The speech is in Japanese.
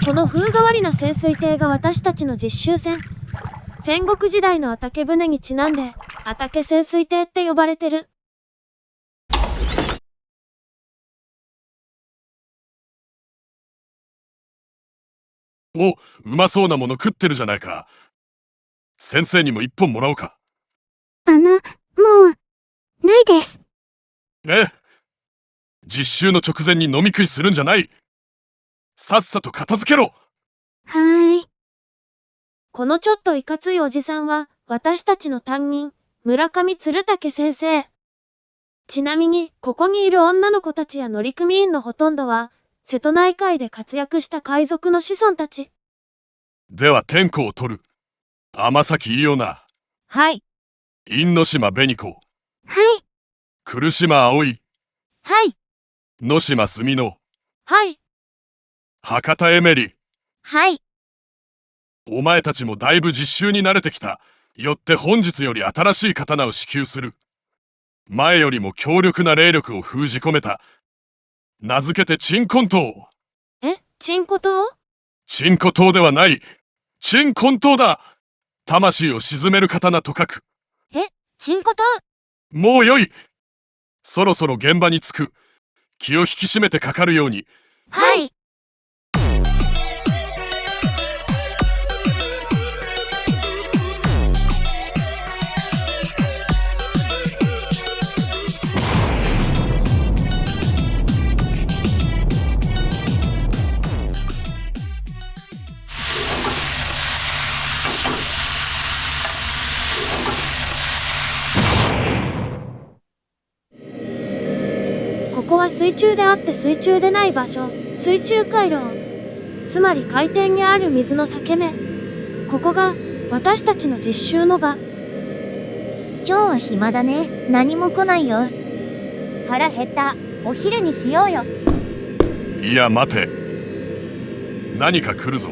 この風変わりな潜水艇が私たちの実習船。戦国時代のアタケ船にちなんで、アタケ潜水艇って呼ばれてる。お、うまそうなもの食ってるじゃないか。先生にも一本もらおうか。もう、ないです。実習の直前に飲み食いするんじゃない。さっさと片付けろ。はーい。このちょっといかついおじさんは、私たちの担任、村上鶴武先生。ちなみに、ここにいる女の子たちや乗組員のほとんどは、瀬戸内海で活躍した海賊の子孫たち。では天候を取る。天崎伊代な。はい。因島紅子。はい。来島葵。はい。野島澄乃。はい。博多エメリ。はい。お前たちもだいぶ実習に慣れてきた。よって本日より新しい刀を支給する。前よりも強力な霊力を封じ込めた。名付けて鎮魂刀。チンコ島？鎮魂刀ではない。鎮魂刀だ。魂を鎮める刀と書く。ちんこと？もうよい。そろそろ現場に着く。気を引き締めてかかるように。はい。ここは水中であって水中でない場所、水中回廊。つまり海底にある水の裂け目。ここが私たちの実習の場。今日は暇だね。何も来ないよ。腹減った。お昼にしようよ。いや待て。何か来るぞ。